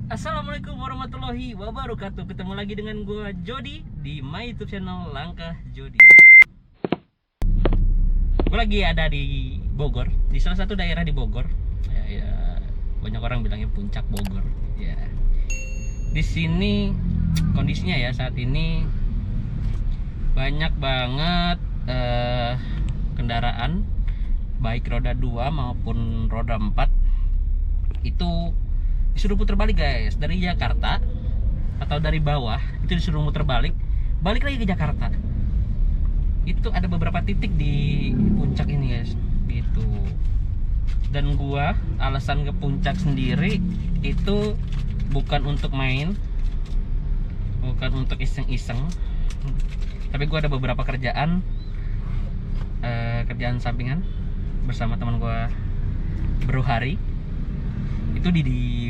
Assalamualaikum warahmatullahi wabarakatuh. Ketemu lagi dengan gue Jody di my YouTube channel Langkah Jody. Gue lagi ada di Bogor, di salah satu daerah di Bogor. Banyak orang bilangnya puncak Bogor. Ya, di sini kondisinya ya saat ini banyak banget kendaraan, baik roda 2 maupun roda 4 itu disuruh putar balik guys, dari Jakarta atau dari bawah itu disuruh muter balik lagi ke Jakarta. Itu ada beberapa titik di puncak ini guys gitu. Dan gua alasan ke puncak sendiri itu bukan untuk main, bukan untuk iseng-iseng, tapi gua ada beberapa kerjaan sampingan bersama teman gua Bro Hari itu di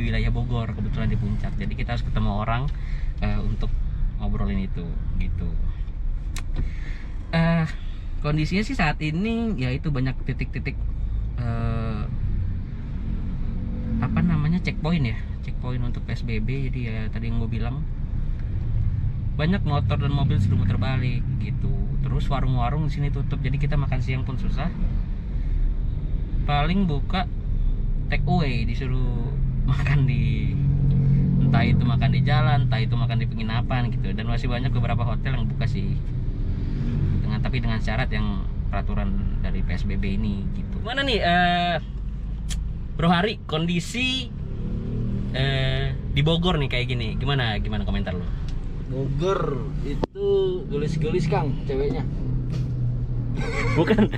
wilayah Bogor, kebetulan di puncak. Jadi kita harus ketemu orang untuk ngobrolin itu gitu. Kondisinya sih saat ini ya itu banyak titik-titik apa namanya checkpoint ya, checkpoint untuk PSBB. Jadi ya tadi yang gue bilang banyak motor dan mobil sudah muter balik gitu. Terus warung-warung di sini tutup, jadi kita makan siang pun susah. Paling buka take away, disuruh makan di, entah itu makan di jalan, entah itu makan di penginapan gitu. Dan masih banyak beberapa hotel yang buka sih, tapi dengan syarat yang peraturan dari PSBB ini gitu. Mana nih Bro Hari, kondisi di Bogor nih kayak gini, gimana komentar lo? Bogor itu gelis-gelis Kang ceweknya. Bukan,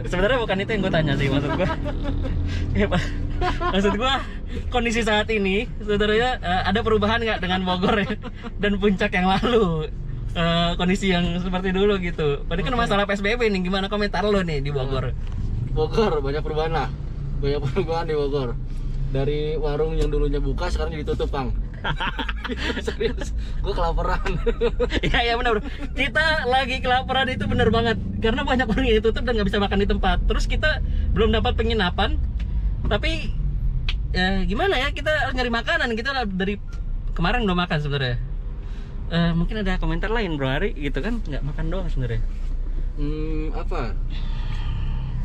sebenarnya bukan itu yang gue tanya sih, maksud gue ya, maksud gue kondisi saat ini sebenarnya ada perubahan nggak dengan Bogor ya, dan puncak yang lalu, kondisi yang seperti dulu gitu. Tadi kan masalah PSBB nih, gimana komentar lo nih di Bogor? Bogor banyak perubahan lah, banyak perubahan di Bogor. Dari warung yang dulunya buka sekarang jadi tutup Kang. Serius, gue kelaparan. Ya benar. Kita lagi kelaparan, itu benar banget. Karena banyak orang yang tutup dan nggak bisa makan di tempat. Terus kita belum dapat penginapan. Tapi gimana ya, kita nyari makanan. Kita dari kemarin belum makan sebenarnya. Mungkin ada komentar lain Bro Hari gitu kan, nggak makan doang sebenarnya. Apa?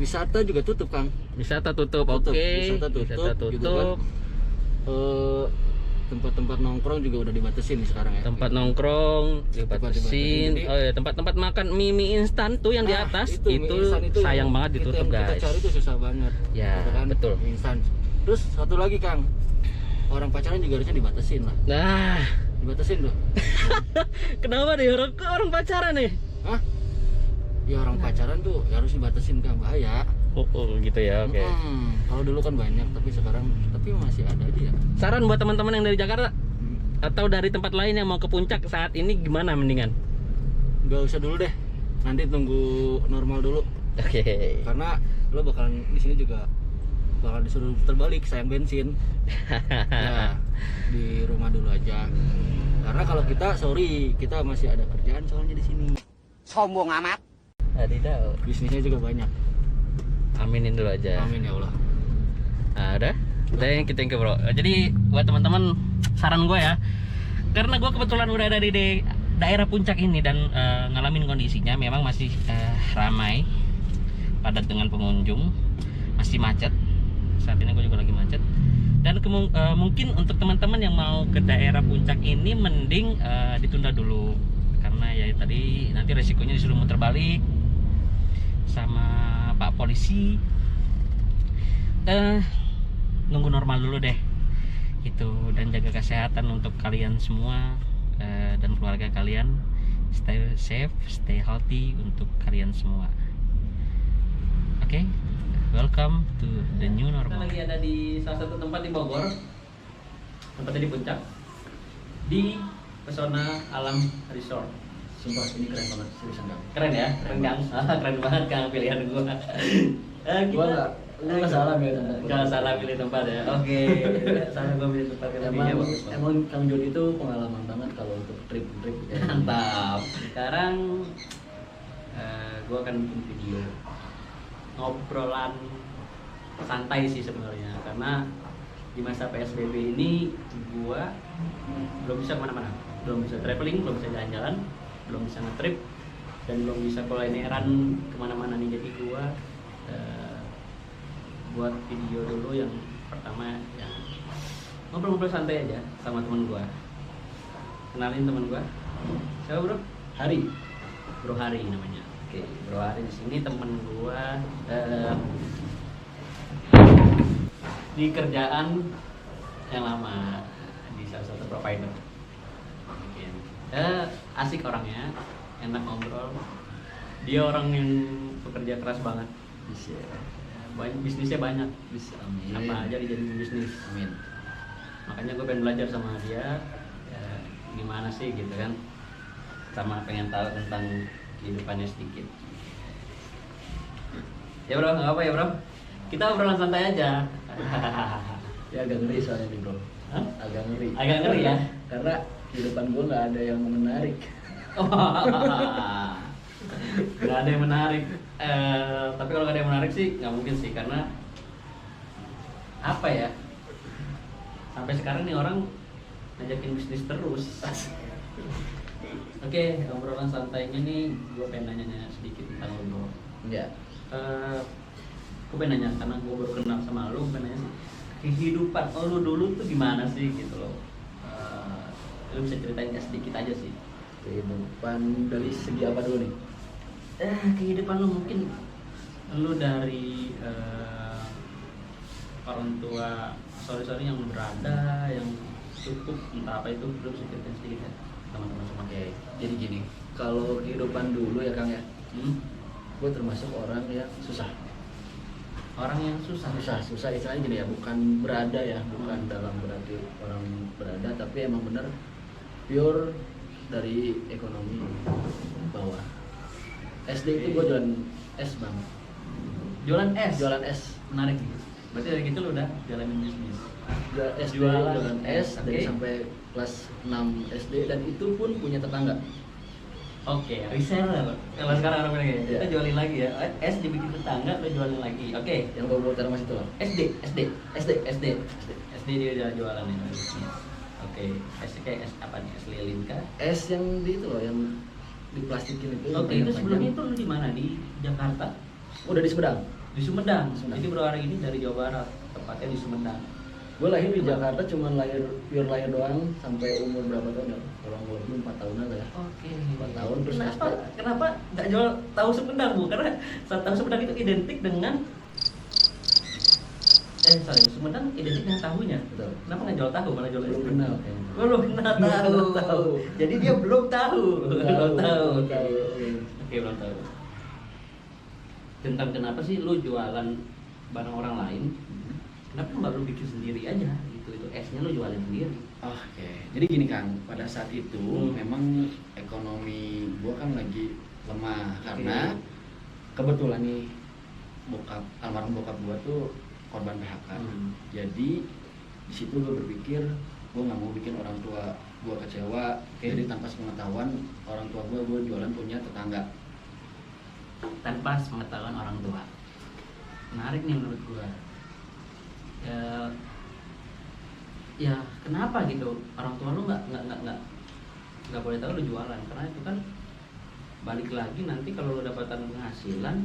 Wisata juga tutup Kang. Wisata tutup, oke. Wisata tutup. Gitu kan. Tempat-tempat nongkrong juga udah dibatasin nih sekarang ya. Tempat nongkrong dibatasin. Oh ya, tempat-tempat makan mie instan tuh yang di atas itu sayang banget ditutup guys. Kita cari itu susah banget. Ya, kan? Betul. Mie instan. Terus satu lagi Kang, orang pacaran juga harusnya dibatasin lah. Nah, dibatasin tuh. kenapa nih orang pacaran nih? Hah? Ya orang pacaran tuh ya harus dibatasin Kang, bahaya. Oh gitu ya, oke. Kalau dulu kan banyak, tapi sekarang masih ada aja ya. Saran buat teman-teman yang dari Jakarta atau dari tempat lain yang mau ke puncak saat ini gimana mendingan? Gak usah dulu deh, nanti tunggu normal dulu. Oke. Karena lo bakalan di sini juga bakal disuruh terbalik, sayang bensin. Ya, di rumah dulu aja. Karena kalau kita masih ada kerjaan soalnya di sini. Sombong amat. Tidak. Bisnisnya juga banyak. Aminin dulu aja. Amin ya Allah. Nah, udah yang kita ke Bro. Jadi buat teman-teman, saran gue ya, karena gue kebetulan udah ada di daerah puncak ini dan ngalamin kondisinya memang masih ramai, padat dengan pengunjung, masih macet. Saat ini gue juga lagi macet. Dan mungkin untuk teman-teman yang mau ke daerah puncak ini mending ditunda dulu, karena ya tadi nanti resikonya disuruh muter balik sama Pak Polisi. Nunggu normal dulu deh gitu, dan jaga kesehatan untuk kalian semua dan keluarga kalian. Stay safe, stay healthy untuk kalian semua. Oke, welcome to the new normal. Kita lagi ada di salah satu tempat di Bogor, tempatnya di puncak, di Pesona Alam Resort. Sumpah ini keren banget, seriusan Kang. Keren ya, keren Kang. Keren banget Kang pilihan gua. Gua nggak salah milih tempat. Nggak salah pilih tempat ya. Oke. Salah gua pilih tempat. Emang Kang Jody itu pengalaman banget kalau untuk trip. Mantap. Sekarang gua akan bikin video ngobrolan santai sih sebenarnya, karena di masa PSBB ini gua belum bisa kemana-mana, belum bisa traveling, belum bisa jalan-jalan, belum bisa nge-trip, dan belum bisa kulineran kemana-mana nih. Jadi gua buat video dulu yang pertama, yang ngobrol-ngobrol santai aja sama temen gua. Kenalin temen gua, siapa bro? Hari. Bro Hari namanya. Oke, Bro Hari di sini temen gua di kerjaan yang lama di salah satu provider. Mungkin asik orangnya, enak ngobrol. Dia orang yang pekerja keras banget. Bisa. Banyak bisnisnya banyak. Bisa. Amin. Apa aja dijadiin bisnis. Amin. Makanya gue pengen belajar sama dia, ya, gimana sih gitu kan, sama pengen tahu tentang kehidupannya sedikit. Ya bro, nggak apa ya bro, kita obrolan santai aja. Ya agak ngeri soalnya nih bro. Hah? Agak ngeri. Agak ngeri ya? Karena kehidupan gue nggak ada yang menarik. Nggak ada yang menarik. Tapi kalau nggak ada yang menarik sih nggak mungkin sih, karena apa ya? Sampai sekarang nih orang ngajakin bisnis terus. Oke, obrolan santainya nih, gue pengen nanya sedikit tentang lo bro. Iya. Gue pengen nanya, karena gue baru kenal sama lo, gue pengen nanya sih, kehidupan lo dulu tuh gimana sih gitu loh. Lo bisa ceritain sedikit aja sih. Kehidupan dari segi apa dulu nih? Kehidupan lo mungkin lo dari orang tua, sorry yang berada, yang cukup, entah apa itu, lo bisa ceritain sedikit ya teman-teman semua. Oke, jadi gini, kalau kehidupan dulu ya Kang ya, gue termasuk orang yang susah. Orang yang susah Istilahnya gini ya, bukan berada ya, bukan dalam berarti orang berada, tapi emang bener pure dari ekonomi bawah. SD itu gue jualan es bang. Jualan es? Jualan es. Menarik gitu. Berarti dari gitu lo udah jalanin bisnis? SD Jualan jualan es oke. dari sampai kelas 6 SD, dan itu pun punya tetangga. Oke, reseller. Kalau sekarang orang bilang Iya. kita jualin lagi ya. Es dibikin tetangga, lo jualin lagi. Oke. Yang gue putar mas itu loh. SD dia udah jualan ya. Oke. Es kayak es apa nih? Es lilin kah? Es yang di itu loh, yang diplastikin itu. Oke, itu sebelumnya itu lo di mana? Di Jakarta? Udah di Sumedang. Di Sumedang. Sumedang. Jadi bro hari ini dari Jawa Barat, tepatnya di Sumedang. Gue lahir di Jakarta, cuman pure lahir doang sampai umur berapa tahun ya? Kurang lebih 4 tahunan lah ya. Oke. 4 tahun terus Kenapa nggak jual tahu Sumedang bu? Karena tahu Sumedang itu identik dengan Sumedang identik dengan tahunya. Betul. Kenapa nggak jual tahu malah jual Belum es? kenal. Belum kenal tahu. Jadi dia belum tahu. Belum tahu. Oke. Oke, belum tahu. Tentang kenapa sih lu jualan barang orang lain? Kenapa nggak lu bikin sendiri aja? Itu esnya lu jualin sendiri. Oke, jadi gini Kang, pada saat itu memang ekonomi gua kan lagi lemah karena kebetulan nih almarhum bokap gua tuh korban PHK. Jadi di situ gua berpikir gua nggak mau bikin orang tua gua kecewa. Jadi tanpa sepengetahuan orang tua gua jualan punya tetangga. Tanpa sepengetahuan orang tua. Menarik nih menurut gua. Ya kenapa gitu orang tua lu nggak boleh tahu lu jualan, karena itu kan balik lagi nanti kalau lu dapatan penghasilan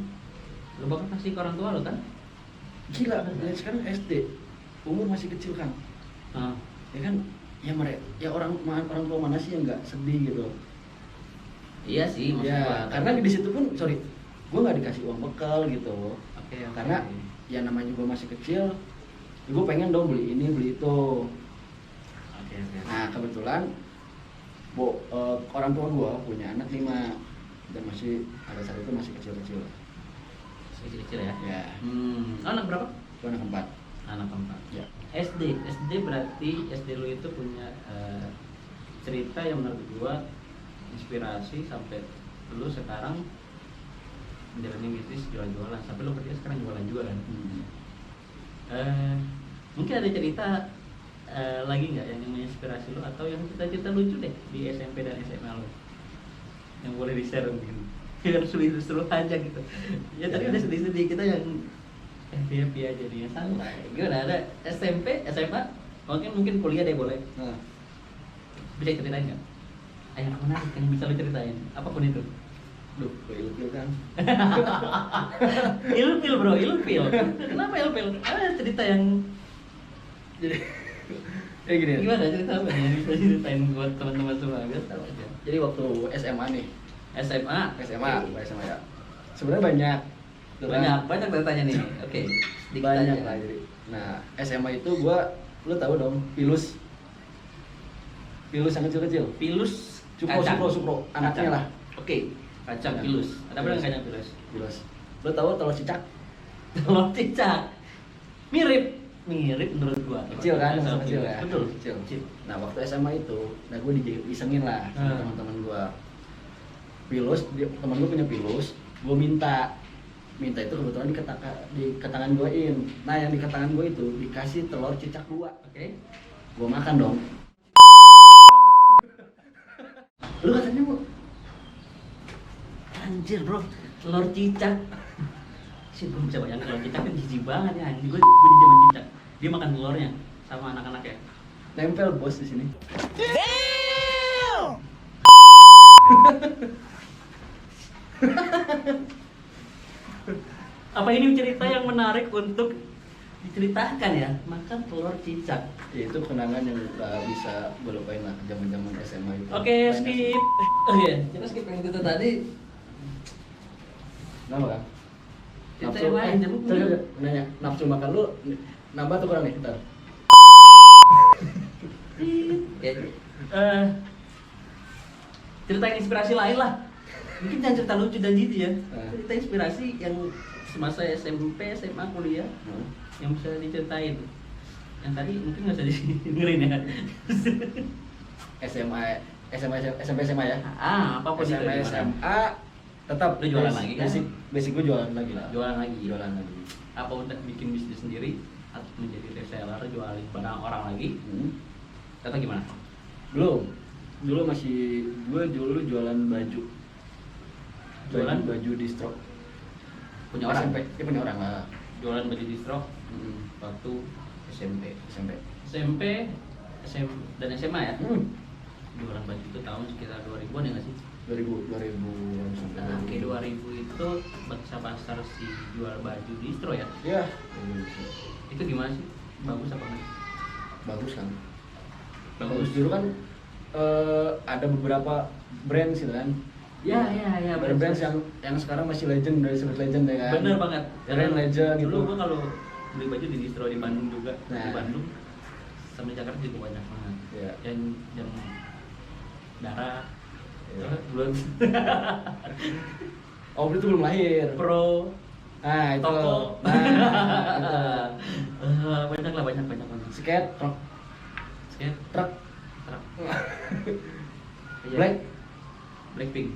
lu bakal kasih ke orang tua lu kan. Gila, lihat sekarang SD umur masih kecil Kang. Ya kan, ya orang tua mana sih yang nggak sedih gitu. Iya sih maksud Ya, gua. karena di situ pun gue nggak dikasih uang bekal gitu. Oke. Karena ya namanya juga masih kecil, gue pengen dong beli ini beli itu. Oke. Nah kebetulan orang tua gue punya anak 5 dan masih pada saat itu masih kecil-kecil. Kecil ya. Ya. Anak berapa? Gue anak 4. Anak 4. Ya. SD berarti SD lu itu punya cerita yang menurut gua inspirasi sampai lu sekarang menjalani bisnis jualan-jualan, sampai lu kerja sekarang jualan juga kan. Mungkin ada cerita lagi nggak yang menginspirasi lu atau yang cerita-cerita lucu deh di SMP dan SMA lu yang boleh di share mungkin. Biar seru aja gitu. Ya tadi udah sedih-sedih, kita yang happy aja dia santai. Gimana ada SMP, SMA? Mungkin kuliah deh boleh. Nah, Bisa ceritain nggak? Yang menarik yang bisa lu ceritain, apapun itu. duh, ilfil kan. Ilfil bro, ilfil. Kenapa ilfil? Ada cerita yang Jadi kayak gini. gimana cerita apa yang bisa ceritain buat teman-teman semua biar tahu aja. Jadi waktu SMA nih, SMA, SMA, bukan SMA ya. Sebenarnya banyak. Tuh kan. banyak ceritanya nih. Oke, sedikit Banyak aja. lah jadi. Nah, SMA itu gua, lu tahu dong, pilus yang kecil-kecil. Pilus, Supro, anaknya Kacang. lah. Oke, kacang Ya. pilus. Ada apa Pilus. dengan kacang pilus? Pilus. Lu tahu telur cicak? Telur cicak. Mirip menurut gua. Kecil kan, Telur masih kecil pilus. ya. Betul. Kecil. Nah, waktu SMA itu, nah gue disengin lah sama teman-teman gua. Pilus, teman gue punya pilus, gue minta itu kebetulan di ketangan guein. Nah, yang di ketangan gue itu dikasih telur cicak 2. Oke. Gue makan dong. Lu katanya mau Anjir bro, telur cicak. Sih gue bisa bayangin telur cicak kan jijik banget ya. Gue di zaman cicak. Dia makan telurnya sama anak-anaknya. nempel bos di sini. Apa ini cerita yang menarik untuk diceritakan ya? Makan telur cicak. Ya, itu kenangan yang gak bisa gue lupain lah zaman-zaman SMA itu. Oke, Banyak sih. skip. Oh iya, kita skip yang itu tadi. Kenapa kan? Cerita yang lain, coba jangan nanya, nafsu makan lu nambah atau kurang nih? Bentar. Ya, cerita yang inspirasi lain lah. Mungkin jangan cerita lucu dan jijik ya. Cerita inspirasi yang semasa SMP, SMA, kuliah yang bisa diceritain. Yang tadi mungkin nggak usah dengerin ya. SMP SMA ya. Apapun itu. SMA gimana? SMA tetap Lu jualan lagi kan? Basic gue jualan lagi lah. Jualan lagi. Jualan lagi. Apa udah bikin bisnis sendiri atau menjadi reseller jualin barang orang lagi? Atau gimana? Belum. Dulu gue dulu jualan baju. Jualan? Baju distro. Punya orang? SMP. Dia punya orang lah. Jualan baju distro waktu SMP. SMP, dan SMA ya? Jualan baju itu tahun sekitar 2000-an ya nggak sih? 2000 Nah, ke 2000 itu pasar si jual baju distro ya? Ya. Itu gimana sih? Bagus apa enggak? Bagus kan. Bagus. Dulu kan ada beberapa brand sih kan. Ya, Brand yang sekarang masih legend, dari sebut legend ya kan. Bener banget. Brand legend Dulu gitu. gua kalau beli baju di distro di Bandung juga, di Nah. Bandung sama di Jakarta juga banyak banget. Iya. Yang darah Iya. belum Oh, itu belum lahir. pro Nah, itu. toko. Nah, banyak banget. skate, truk, Skate, truk, truk. Iya. black. Blackpink.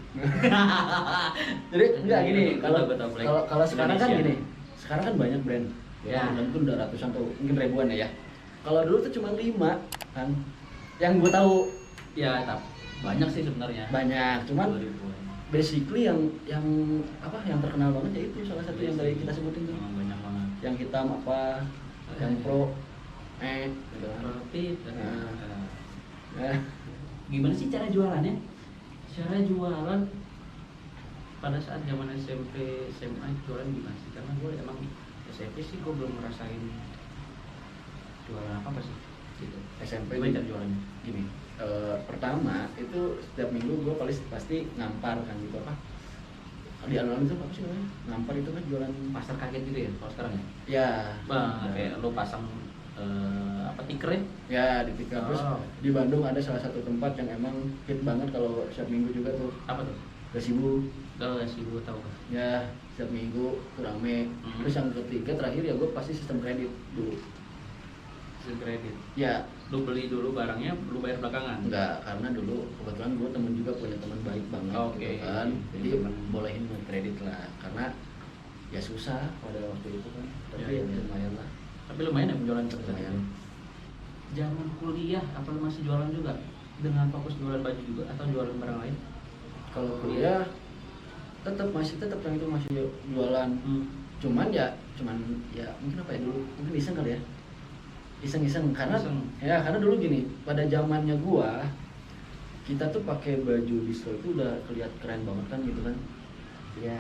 Jadi enggak gini, Gua tahu Black. kalau sekarang kan Indonesia. gini. Sekarang kan banyak brand. Ya. Dan itu udah ratusan atau mungkin ribuan ya. Kalau dulu tuh cuma 5 kan. Yang gue tahu Ya, tapi banyak sih sebenarnya. banyak, cuman 2000-an. basically yang yang terkenal banget ya itu salah satu yang tadi kita sebutin tuh. Memang banyak banget. Yang hitam apa, yang pro, gitu kan. Tapi Nah, gimana sih cara jualannya? Cara jualan pada saat zaman SMP, SMA jualan gimana sih? Karena gue emang di SMP sih gue belum ngerasain jualan apa sih gitu. SMP Gimana cara jualannya? gini. Pertama itu setiap minggu gue pasti ngampar kan gitu apa? Di alun-alun itu apa sih namanya? Ngampar itu kan jualan Pasar kaget gitu ya kalau sekarang ya? ya. Kayak lo pasang apa tikernya? Ya di Tika. Terus Oh. di Bandung ada salah satu tempat yang emang hit banget kalau setiap minggu juga tuh, Apa tuh? Gasibu. Kalau sih gue tahu. Ya setiap minggu tuh rame. Terus yang ketiga terakhir ya gue pasti sistem kredit dulu. Sistem kredit. Ya Lu beli dulu barangnya, lu bayar belakangan. enggak, karena dulu kebetulan gue temen juga punya teman baik banget Oke. gitu kan. Jadi Temen. bolehin kredit lah karena ya susah pada waktu itu kan. Tapi Ya, ya, ya. lumayan lah. Tapi lumayan ya penjualan pada saat Lumayan. itu. Zaman kuliah apa lu masih jualan juga? Dengan fokus jualan baju juga atau jualan barang lain? Kalau kuliah tetap yang itu masih jualan. cuman ya mungkin apa ya dulu, mungkin iseng kali ya, iseng karena karena dulu gini, pada zamannya gua kita tuh pakai baju distro itu udah kelihatan keren banget kan gitu kan. Ya,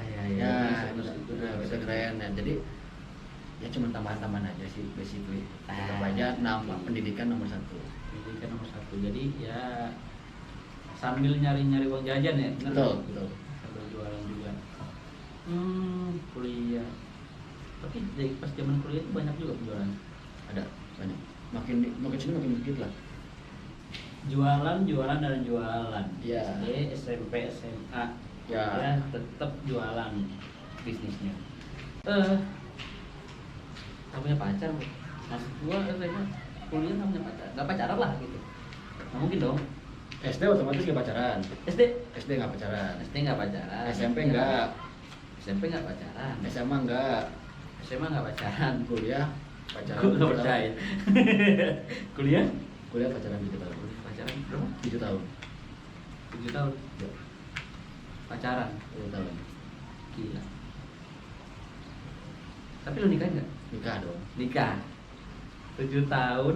Bisa keren ya. Jadi ya cuma tambahan-tambahan aja sih basically. Tetap aja nama pendidikan nomor 1. Pendidikan nomor 1. Jadi ya sambil nyari-nyari uang jajan ya. Betul. Sambil jualan juga. Kuliah. Tapi dari pas zaman kuliah itu banyak juga penjualan. Ada banyak. Makin sini makin dikit lah. Jualan. Iya. SD, SMP, SMA. Ya. Tetap jualan bisnisnya. Gak punya pacar, Bu. Maksud gua SMA kuliah gak punya pacar. Gak pacaran lah gitu. Gak mungkin dong. SD otomatis gak pacaran. SD gak pacaran. SD gak pacaran. SMP enggak. SMP gak pacaran. SMA enggak. SMA gak pacaran. Kuliah pacaran. Gue gak percaya. Kuliah? Kuliah pacaran 7 tahun. Pacaran berapa? 7 tahun. 7 tahun. Ya, Pacaran 7 tahun. gila. Tapi lu nikah nggak? Nikah dong. Nikah 7 tahun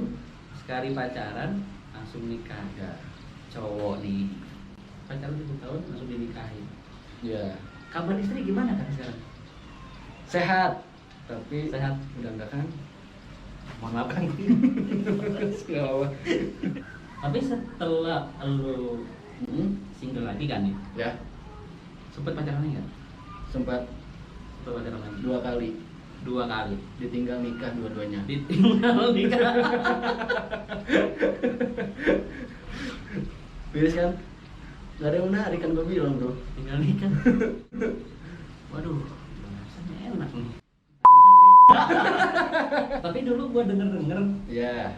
sekali pacaran langsung nikah. Ya. Cowok nih pacaran 7 tahun langsung dinikahin. Ya. Kabar istri gimana kan sekarang? Sehat. Tapi Sehat. udah enggak kan? Mohon maaf kan. Enggak apa. Tapi setelah lu single lagi kan nih, Ya. sempet pacaran nggak? Sempat Sempet pacaran lagi 2 kali 2 kali. ditinggal nikah dua-duanya. Ditinggal nikah. Beres kan? Gak ada yang menarik kan gue bilang bro. Tinggal nikah. Waduh, bahasannya enak nih. Tapi dulu gua denger Ya.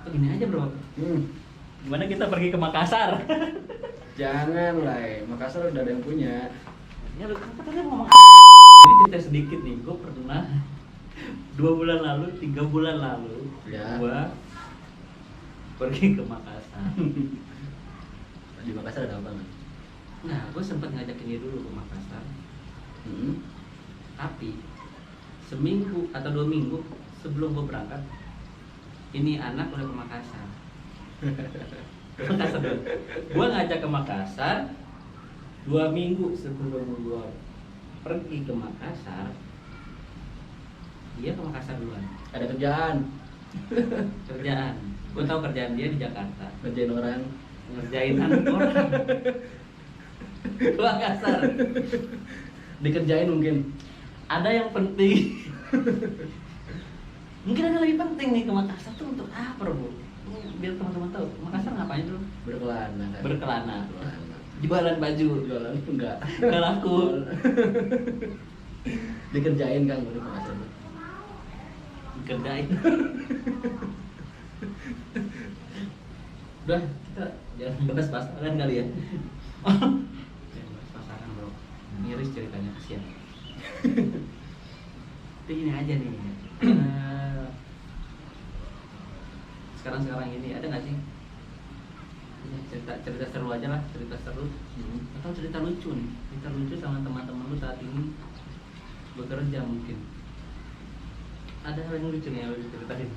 begini aja bro. Gimana kita pergi ke Makassar? Jangan lah, Makassar udah ada yang punya. Ya lu katanya ngomong. Jadi cerita sedikit nih, gua pernah 2 bulan lalu, 3 bulan lalu, Ya. gua pergi ke Makassar. Di Makassar ada apa nggak? Nah, gua sempat ngajakin dia dulu ke Makassar. Tapi seminggu atau 2 minggu sebelum gue berangkat, ini anak udah ke Makassar. Makassar dulu. Gue ngajak ke Makassar 2 minggu sebelum gue pergi ke Makassar. Dia ke Makassar duluan. Ada kerjaan. Kerjaan. Gue tahu kerjaan dia di Jakarta. Kerjain orang. Ngerjain anak orang. Ke Makassar. Dikerjain mungkin. Ada yang penting. Mungkin ada lebih penting nih ke Makassar tuh untuk apa, Bro? Biar teman-teman tahu. Makassar ngapain dulu? Berkelana kan. Berkelana. Berkelana. Jualan baju. Jualan enggak. Nggak laku. Dikerjain kan baru Makassar. Kerjain. Udah, kita jangan bahas pasaran kali ya. Jangan bahas pasaran, Bro. Miris ceritanya, kasihan. Tapi gini aja nih. Sekarang ini ada nggak sih cerita seru aja lah, cerita seru atau cerita lucu nih, cerita lucu sama teman-teman lu saat ini bekerja mungkin. Ada hal yang lucu nih yang lu ceritain.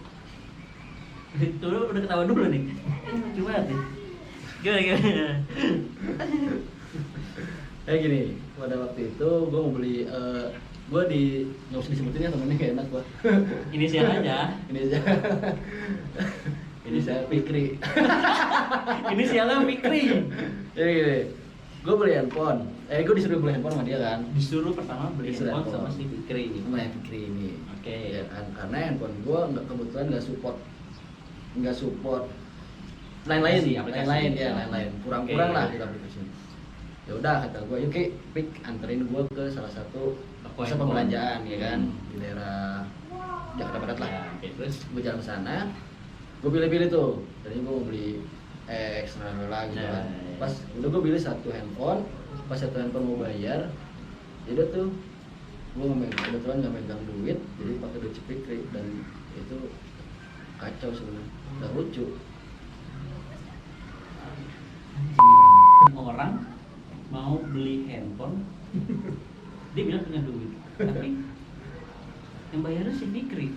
Itu udah ketawa dulu nih. Lucu banget nih. Gimana? Kayak gini, pada waktu itu gue mau beli, gue di nggak usah disebutin ya temennya kayak enak gue. Inisial aja. Ini saya Fikri. Inisialnya Fikri. Jadi gini, gue beli handphone. Gue disuruh beli handphone sama dia kan. Disuruh pertama beli Disuruh handphone sama handphone. si Fikri ini. Sama yang Fikri ini. Oke. Ya kan, karena handphone gue kebetulan nggak support lain-lain Aplikasi, aplikasi. lain-lain ya lain-lain kurang-kurang Oke. lah di aplikasi. Ya udah kata gue, yuk Ki, Pik, anterin gue ke salah satu Toko pusat handphone. pembelanjaan ya kan di daerah Jakarta Barat lah. Ya, oke, terus Gue jalan ke sana, gue pilih-pilih tuh. Tadinya gue mau beli X, lagi gitu Ya, kan. ya. Pas udah gue pilih satu handphone, pas satu handphone mau bayar, jadi tuh gue kebetulan nggak megang duit, jadi pakai duit Fikri dan itu kacau sebenarnya, nggak lucu. orang mau beli handphone Dia bilang punya duit, tapi yang bayarnya si Fikri.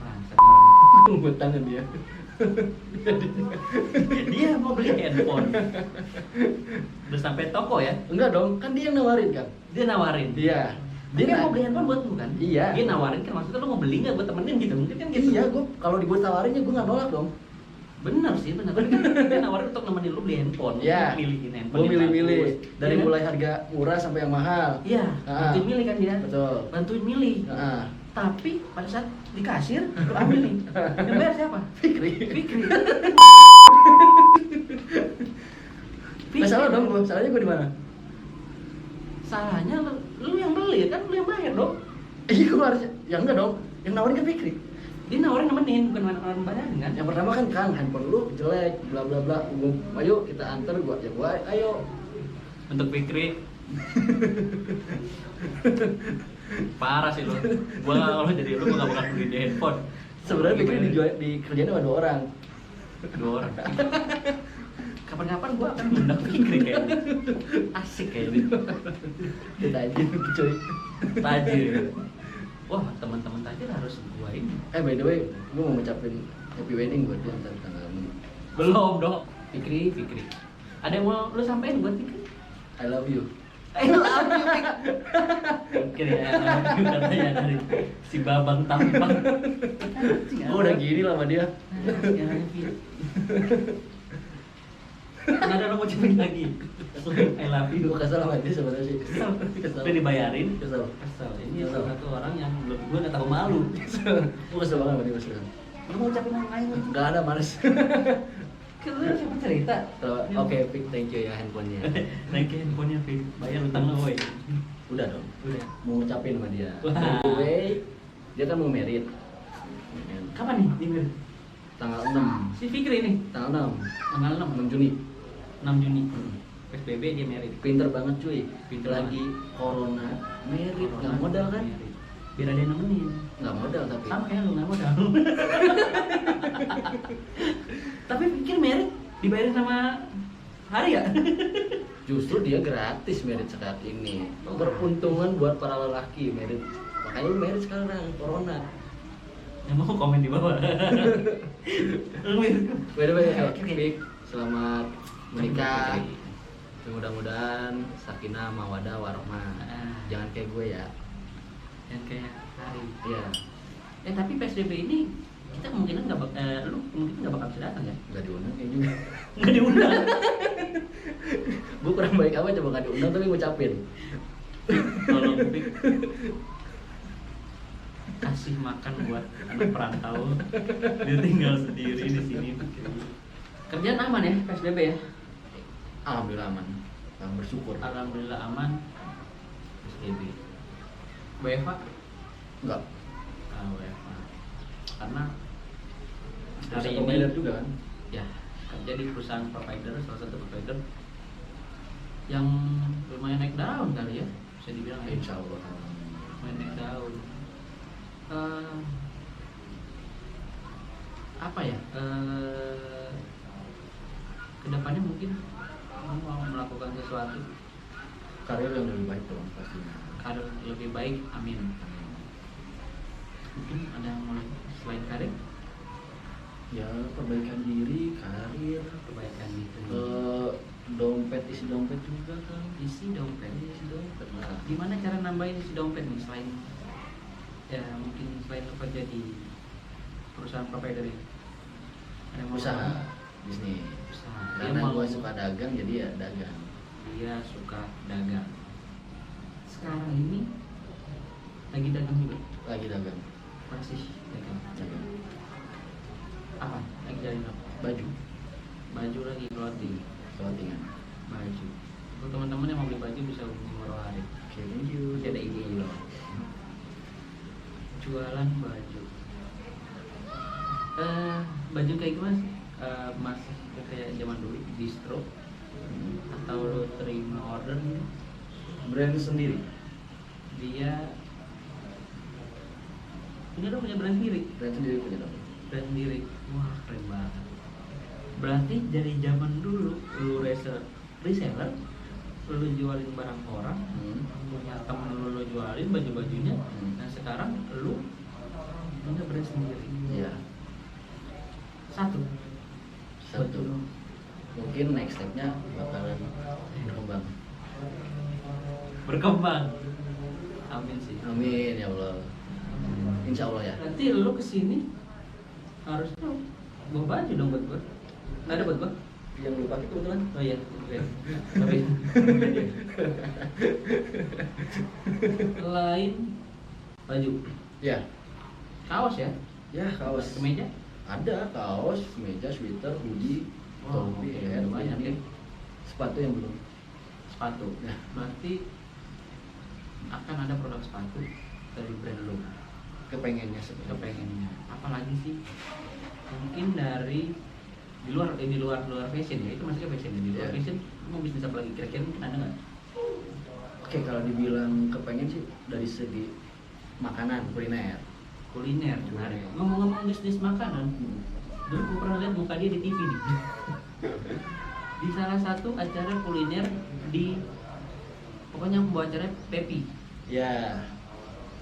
Bangsat orang. Buat tangan dia. Dia mau beli handphone. Udah sampai toko ya? Enggak dong, kan dia yang nawarin kan. Dia nawarin. Iya. Dia mau beli handphone buat lu kan? Iya. Dia nawarin kan, maksudnya lu mau beli nggak buat temenin gitu? Mungkin kan gitu. Iya, gua kalau dibuat tawarin ya gua nggak nolak dong. Bener sih, bener. Tapi kan dia nawarin untuk nemenin lu beli handphone. Iya. Milihin handphone. Gua yang milih-milih bagus. dari Iya kan? mulai harga murah sampai yang mahal. Iya, bantuin milih kan dia. Betul. Bantuin milih. Heeh. Tapi pada saat di kasir, lu ambil nih. Yang bayar siapa? Fikri. Fikri. Nggak salah dong gua. Salahnya gua di mana? Salahnya lu yang beli kan, lu yang bayar dong. Iya, gua harus. Ya enggak dong. Yang nawarin kan Fikri. Dia nawarin nemenin, bukan nawarin bayarin kan? Yang pertama kan handphone lu jelek, bla bla bla. Ayo kita antar gua. Ya gua ayo. Untuk Fikri. Parah sih lu. Gua kalau jadi lu gua gak bakal beli di handphone. Sebenarnya Fikri Gimana? dijual di kerjaan sama 2 orang. 2 orang. Kapan-kapan gua akan ngundang Fikri kayaknya. Asik kayaknya. Kita aja cuy. Tajir. Wah, teman-teman tajir harus gua ini. By the way, gua mau ngucapin happy wedding buat dia ntar tanggal 6. Belum dong. Fikri. Ada yang mau lu sampein buat Fikri? I love you. Ayo love you, Fikri ya, love you katanya dari si Babang Tampang. Gua udah gini lah sama dia. Nggak ada lo mau cepet lagi. I love you. Gua kesel sama dia sebenarnya sih. Kesel. Udah dibayarin. Kesel. Kesel. Ini salah satu orang yang belum gue nggak tahu malu. Gua kesel banget sama dia kesel. Lu mau ucapin yang lain? Gak ada males. Kan lu siapa cerita? Oke, Vic, thank you ya handphonenya. Naikin handphonenya, Fik. Bayar utang lo, woy. Udah dong. Udah. Mau ngucapin sama dia. Wah. By the way, dia kan mau merit. Kapan nih? Dimir? Tanggal 6. Si Fikri nih. Tanggal 6. Tanggal 6. 6 Juni. 6 Juni. Hmm. PSBB dia merit. Pinter banget cuy. Pinter Lagi corona, merit, nggak modal kan? Merit. Biar ada yang nemenin. Nggak modal tapi. Sama kayak lu nggak modal. Tapi pikir merit dibayarin sama hari ya? Justru dia gratis merit saat ini. Beruntungan buat para lelaki merit. Makanya lu merit sekarang corona. Yang mau komen di bawah. Lu merit. By the way, Oke. Vic, selamat menikah. Mudah-mudahan sakinah mawadah warahmah. Jangan kayak gue ya. Yang kayak hari. Iya. Tapi PSBB ini kita kemungkinan lu mungkin nggak bakal bisa datang ya? Nggak diundang kayak juga. Nggak diundang. Gue kurang baik apa coba nggak diundang tapi ngucapin. Tolong Fik, kasih makan buat anak perantau. Dia tinggal sendiri di sini. Kerjaan aman ya PSBB ya? Alhamdulillah aman. Bersyukur. Alhamdulillah aman. PSBB. WFA? Enggak. WFA. Karena hari Hari ini provider juga kan? ya kerja di perusahaan provider, salah satu provider yang lumayan naik daun kali ya, bisa dibilang ya. Insya Allah. Lumayan naik daun. Apa ya? Kedepannya mungkin kamu mau melakukan sesuatu Karir yang lebih baik dong pastinya. karir lebih baik, amin. Mungkin ada yang mau selain karir, Ya perbaikan diri, karir, kebaikan itu. dompet isi dompet juga kan. Isi dompet. Isi dompet lah. Gimana cara nambahin isi dompet nih selain ya mungkin selain lu kerja di perusahaan provider ini? Ada yang mau Usaha, nambahin? bisnis. Usaha. Dia Karena mau- gue suka dagang jadi ya dagang. Dia suka dagang. Sekarang ini lagi dagang juga. Lagi dagang. Masih dagang. Dagang. Apa? Lagi dari apa? Baju. Baju lagi clothing. Clothingan. Baju. Untuk teman-teman yang mau beli baju bisa hubungi Moro Arif. Oke, thank you. Dia ada IG-nya loh. Jualan baju. Baju kayak gimana sih? Masih kayak zaman dulu distro atau lo terima order gitu? Brand sendiri. Dia punya brand sendiri. Brand sendiri punya dong. Brand sendiri. Wah, keren banget. Berarti dari zaman dulu lu reseller lu jualin barang orang, punya temen lu jualin baju-bajunya, dan sekarang lu punya brand sendiri. Iya. Satu. Mungkin next step-nya bakalan Berkembang. Amin sih. amin ya Allah, insya Allah ya. Nanti lu kesini harus bawa baju dong buat gua. Nggak ada buat gua? Yang lu pakai kebetulan Oh iya. Oke. Tapi lain baju, ya. kaos ya, Ya kaos, kemeja. ada kaos, meja, sweater, hoodie, Oh, topi, oke. ya, Banyak ini ya. sepatu yang belum. Sepatu. Ya. Berarti akan ada produk sepatu dari brand lu. Kepengennya sebenarnya. Kepengennya. Apalagi sih? Mungkin dari di luar fashion ya, itu maksudnya fashion ya. Di luar Ya. fashion lu mau bisnis apa lagi? Kira-kira mungkin ada nggak? Oke, kalau dibilang kepengen sih dari segi makanan, kuliner. Kuliner. Menarik. Ngomong-ngomong bisnis makanan, dulu gue pernah lihat muka dia di TV nih. Di salah satu acara kuliner di pokoknya pembawa acaranya Pepi. Ya,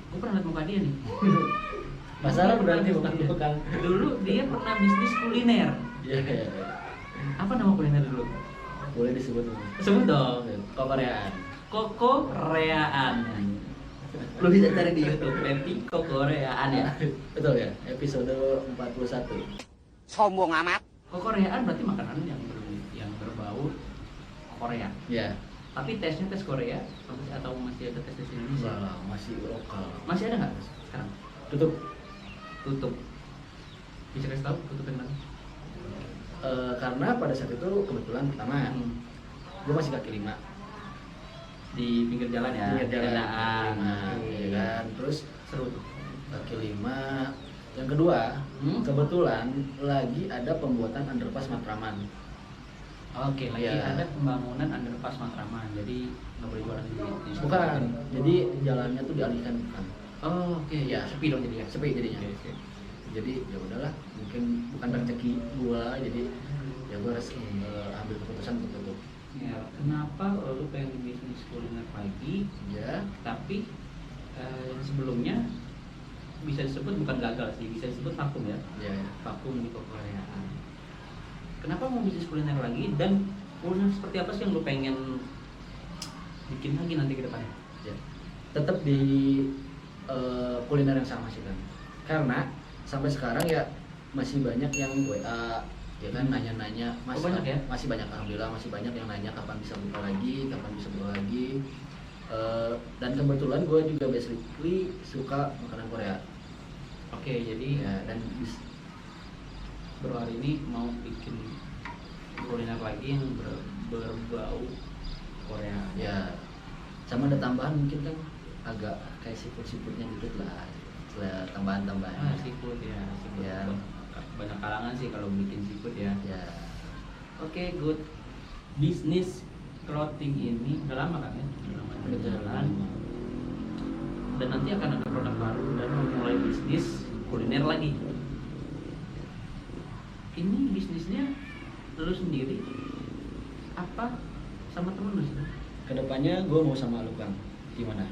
Gue pernah lihat muka dia nih. masalah berarti Bukan. bukan. Dulu dia pernah bisnis kuliner. Ya, Apa nama kuliner dulu? boleh disebut Sebut dong. Koreaan. Koko Koreaan. Lu bisa cari di YouTube Pepi Koko Koreaan ya. Betul ya, episode 41. Sombong amat. Koko Koreaan berarti makanan yang berbau Korea. Ya, Tapi tesnya tes Korea atau masih ada tes Indonesia? enggak lah, masih lokal. Masih ada nggak sekarang? Tutup. Tutup. Bisa kasih tahu tutupin mana? Karena pada saat itu kebetulan pertama gue masih kaki lima. Di pinggir jalan ya. Pinggir jalan, Tendaan. kaki lima, ya kan. Terus Seru tuh. kaki lima. Yang kedua, kebetulan lagi ada pembuatan underpass Matraman. Oke, lagi Ya. ada pembangunan underpass Matraman. Jadi nggak boleh jualan di Bukan, jadi jalannya tuh dialihkan bukan. Oh, oke. Ya. Sepi dong jadi ya. Sepi jadinya. Oke. Jadi ya udahlah, mungkin bukan rezeki gua, jadi ya gua harus ambil keputusan untuk tutup. Ya, kenapa lu pengen bisnis kuliner pagi, Ya, tapi yang sebelumnya bisa disebut bukan gagal sih, bisa disebut vakum ya. ya, Vakum di kekoreaan. Kenapa mau bisnis kuliner lagi dan kuliner seperti apa sih yang lu pengen bikin lagi nanti ke depannya? ya. Tetap di kuliner yang sama sih kan. Karena sampai sekarang ya masih banyak yang WA ya kan nanya-nanya banyak ya? masih banyak, alhamdulillah masih banyak yang nanya kapan bisa buka lagi. Dan kebetulan gue juga basically suka makanan Korea Oke, jadi ya, dan bro hari ini mau bikin kuliner lagi yang berbau Korea. ya sama ada tambahan mungkin kan agak kayak siput-siputnya dikit lah, tambahan-tambahan. Seafood ya, seafood. Ya. Banyak kalangan sih kalau bikin seafood ya. Ya, Oke, good. Bisnis clothing ini udah lama kan ya? Udah lama berjalan. Dan nanti akan ada produk baru dan mau mulai bisnis kuliner lagi. Ini bisnisnya lu sendiri apa sama temen lu sih? kedepannya gue mau sama lu Kang, gimana?